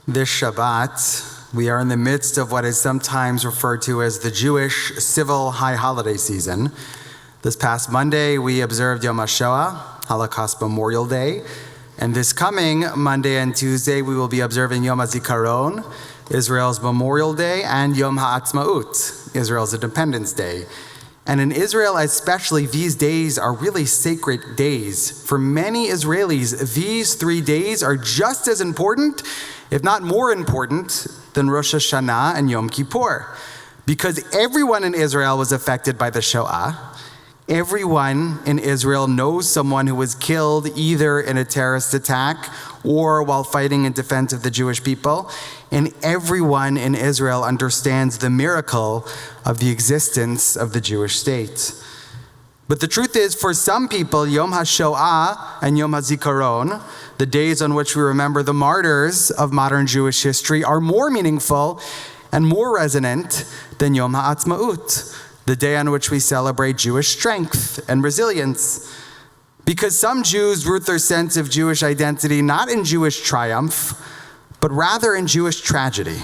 This Shabbat, we are in the midst of what is sometimes referred to as the Jewish civil high holiday season. This past Monday, we observed Yom HaShoah, Holocaust Memorial Day. And this coming Monday and Tuesday, we will be observing Yom HaZikaron, Israel's Memorial Day, and Yom HaAtzmaut, Israel's Independence Day. And in Israel especially, these days are really sacred days. For many Israelis, these 3 days are just as important, if not more important, than Rosh Hashanah and Yom Kippur. Because everyone in Israel was affected by the Shoah. Everyone in Israel knows someone who was killed either in a terrorist attack or while fighting in defense of the Jewish people. And everyone in Israel understands the miracle of the existence of the Jewish state. But the truth is, for some people, Yom HaShoah and Yom HaZikaron, the days on which we remember the martyrs of modern Jewish history, are more meaningful and more resonant than Yom HaAtzmaut, the day on which we celebrate Jewish strength and resilience. Because some Jews root their sense of Jewish identity not in Jewish triumph, but rather in Jewish tragedy.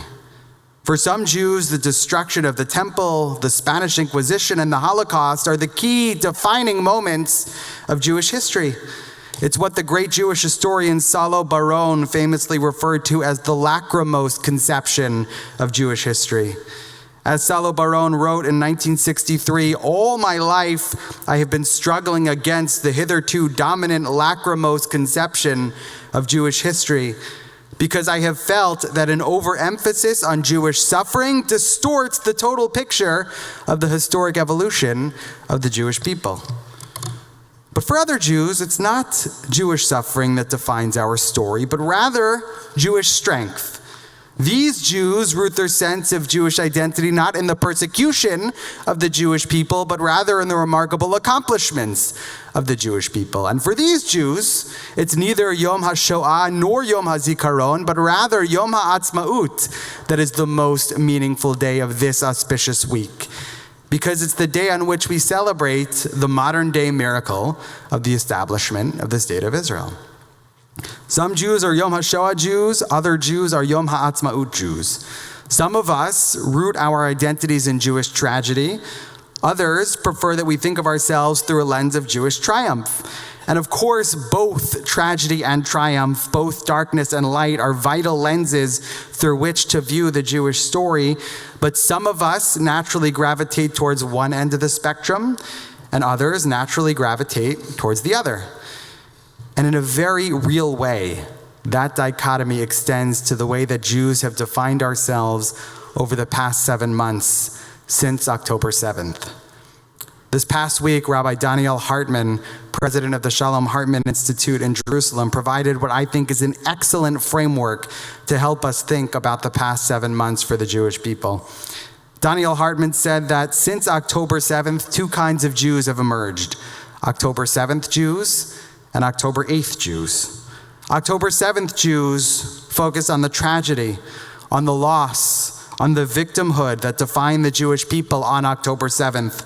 For some Jews, the destruction of the temple, the Spanish Inquisition, and the Holocaust are the key defining moments of Jewish history. It's what the great Jewish historian Salo Baron famously referred to as the lachrymose conception of Jewish history. As Salo Baron wrote in 1963, "All my life I have been struggling against the hitherto dominant lachrymose conception of Jewish history, because I have felt that an overemphasis on Jewish suffering distorts the total picture of the historic evolution of the Jewish people." But for other Jews, it's not Jewish suffering that defines our story, but rather Jewish strength. These Jews root their sense of Jewish identity not in the persecution of the Jewish people, but rather in the remarkable accomplishments of the Jewish people. And for these Jews, it's neither Yom HaShoah nor Yom HaZikaron, but rather Yom HaAtzmaut that is the most meaningful day of this auspicious week, because it's the day on which we celebrate the modern-day miracle of the establishment of the State of Israel. Some Jews are Yom HaShoah Jews, other Jews are Yom HaAtzmaut Jews. Some of us root our identities in Jewish tragedy. Others prefer that we think of ourselves through a lens of Jewish triumph. And of course, both tragedy and triumph, both darkness and light, are vital lenses through which to view the Jewish story. But some of us naturally gravitate towards one end of the spectrum, and others naturally gravitate towards the other. And in a very real way, that dichotomy extends to the way that Jews have defined ourselves over the past 7 months since October 7th. This past week, Rabbi Daniel Hartman, president of the Shalom Hartman Institute in Jerusalem, provided what I think is an excellent framework to help us think about the past 7 months for the Jewish people. Daniel Hartman said that since October 7th, 2 kinds of Jews have emerged: October 7th Jews and October 8th Jews. October 7th Jews focus on the tragedy, on the loss, on the victimhood that defined the Jewish people on October 7th.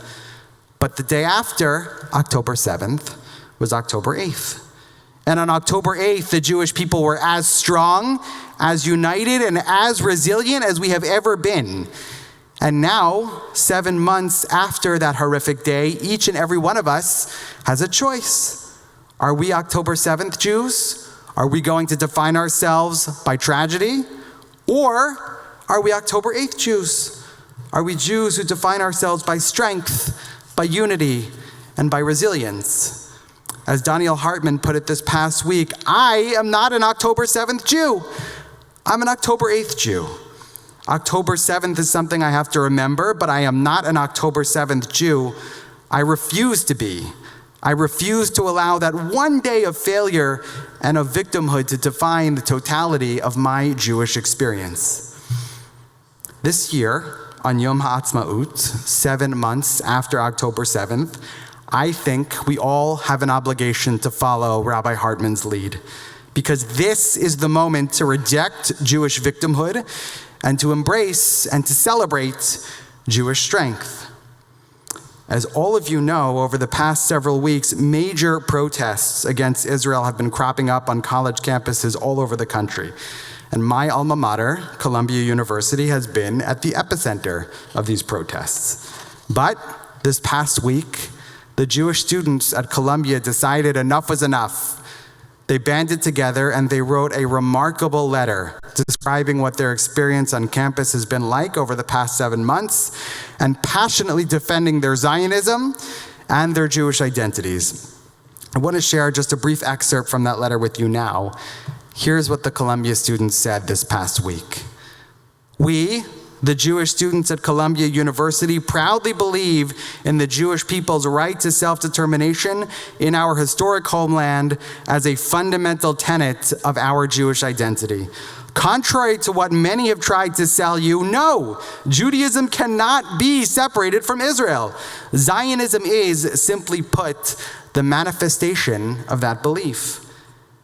But the day after October 7th was October 8th. And on October 8th, the Jewish people were as strong, as united, and as resilient as we have ever been. And now, 7 months after that horrific day, each and every one of us has a choice. Are we October 7th Jews? Are we going to define ourselves by tragedy? Or are we October 8th Jews? Are we Jews who define ourselves by strength, by unity, and by resilience? As Daniel Hartman put it this past week, I am not an October 7th Jew. I'm an October 8th Jew. October 7th is something I have to remember, but I am not an October 7th Jew. I refuse to be. I refuse to allow that one day of failure and of victimhood to define the totality of my Jewish experience. This year, on Yom HaAtzmaut, 7 months after October 7th, I think we all have an obligation to follow Rabbi Hartman's lead, because this is the moment to reject Jewish victimhood and to embrace and to celebrate Jewish strength. As all of you know, over the past several weeks, major protests against Israel have been cropping up on college campuses all over the country. And my alma mater, Columbia University, has been at the epicenter of these protests. But this past week, the Jewish students at Columbia decided enough was enough. They banded together and they wrote a remarkable letter describing what their experience on campus has been like over the past 7 months and passionately defending their Zionism and their Jewish identities. I want to share just a brief excerpt from that letter with you now. Here's what the Columbia students said this past week. We, the Jewish students at Columbia University, proudly believe in the Jewish people's right to self-determination in our historic homeland as a fundamental tenet of our Jewish identity. Contrary to what many have tried to sell you, no, Judaism cannot be separated from Israel. Zionism is, simply put, the manifestation of that belief.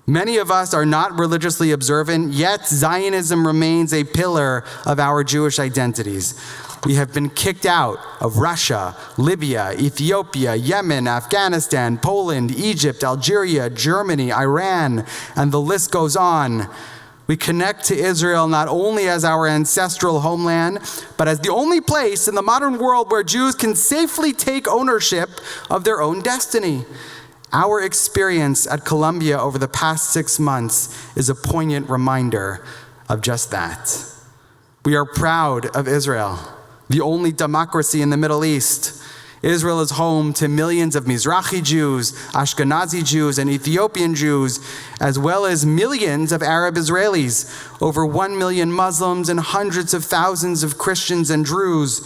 Many of us are not religiously observant, yet Zionism remains a pillar of our Jewish identities. We have been kicked out of Russia, Libya, Ethiopia, Yemen, Afghanistan, Poland, Egypt, Algeria, Germany, Iran, and the list goes on. We connect to Israel not only as our ancestral homeland, but as the only place in the modern world where Jews can safely take ownership of their own destiny. Our experience at Columbia over the past 6 months is a poignant reminder of just that. We are proud of Israel, the only democracy in the Middle East. Israel is home to millions of Mizrahi Jews, Ashkenazi Jews, and Ethiopian Jews, as well as millions of Arab Israelis, over 1 million Muslims, and hundreds of thousands of Christians and Druze.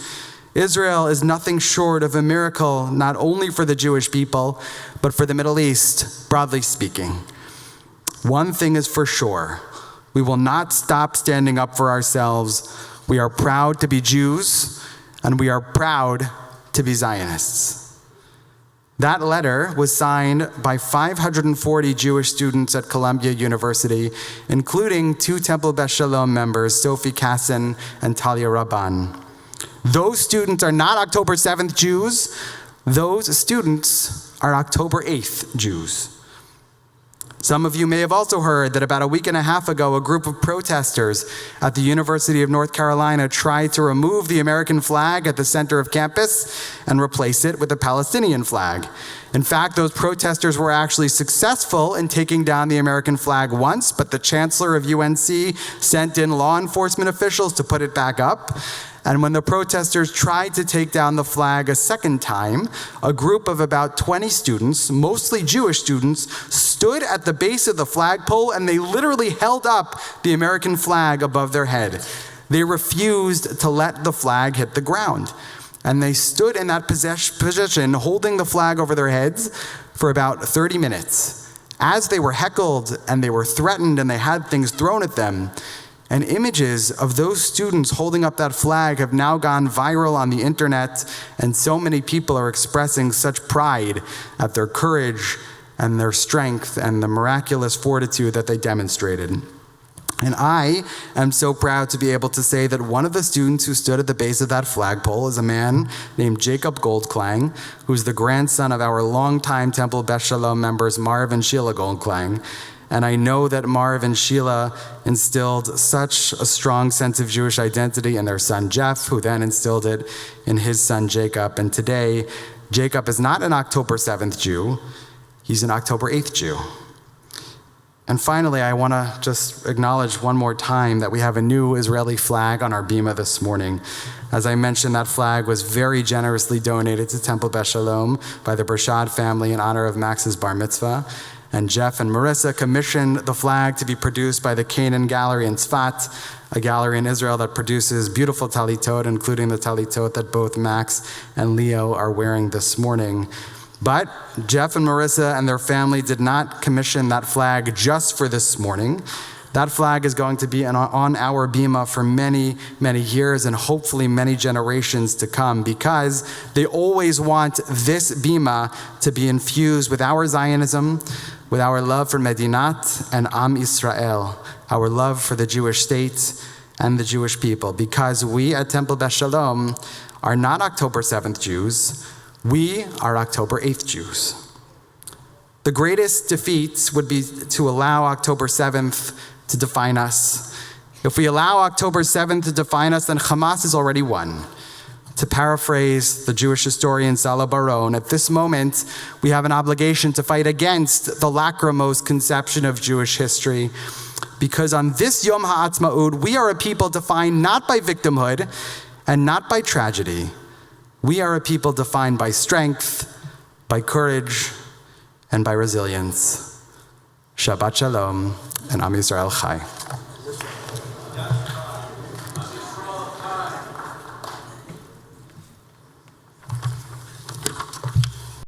Israel is nothing short of a miracle, not only for the Jewish people, but for the Middle East, broadly speaking. One thing is for sure, we will not stop standing up for ourselves. We are proud to be Jews, and we are proud to be Zionists. That letter was signed by 540 Jewish students at Columbia University, including 2 Temple Beth Shalom members, Sophie Kassan and Talia Rabban. Those students are not October 7th Jews. Those students are October 8th Jews. Some of you may have also heard that about a week and a half ago, a group of protesters at the University of North Carolina tried to remove the American flag at the center of campus and replace it with a Palestinian flag. In fact, those protesters were actually successful in taking down the American flag once, but the chancellor of UNC sent in law enforcement officials to put it back up. And when the protesters tried to take down the flag a second time, a group of about 20 students, mostly Jewish students, stood at the base of the flagpole and they literally held up the American flag above their head. They refused to let the flag hit the ground. And they stood in that position, holding the flag over their heads for about 30 minutes. As they were heckled and they were threatened and they had things thrown at them, and images of those students holding up that flag have now gone viral on the internet, and so many people are expressing such pride at their courage and their strength and the miraculous fortitude that they demonstrated. And I am so proud to be able to say that one of the students who stood at the base of that flagpole is a man named Jacob Goldklang, who's the grandson of our longtime Temple Beth Shalom members Marv and Sheila Goldklang. And I know that Marv and Sheila instilled such a strong sense of Jewish identity in their son Jeff, who then instilled it in his son Jacob. And today, Jacob is not an October 7th Jew, he's an October 8th Jew. And finally, I want to just acknowledge one more time that we have a new Israeli flag on our bima this morning. As I mentioned, that flag was very generously donated to Temple Beth Shalom by the Bershad family in honor of Max's bar mitzvah. And Jeff and Marissa commissioned the flag to be produced by the Canaan Gallery in Tzfat, a gallery in Israel that produces beautiful talitot, including the talitot that both Max and Leo are wearing this morning. But Jeff and Marissa and their family did not commission that flag just for this morning. That flag is going to be on our bima for many, many years and hopefully many generations to come, because they always want this bima to be infused with our Zionism, with our love for Medinat and Am Israel, our love for the Jewish state and the Jewish people, because we at Temple Beth Shalom are not October 7th Jews, we are October 8th Jews. The greatest defeat would be to allow October 7th to define us. If we allow October 7th to define us, then Hamas is already won. To paraphrase the Jewish historian Salah Baron, at this moment, we have an obligation to fight against the lachrymose conception of Jewish history, because on this Yom HaAtzmaut, we are a people defined not by victimhood and not by tragedy. We are a people defined by strength, by courage, and by resilience. Shabbat Shalom, and Am Yisrael Chai.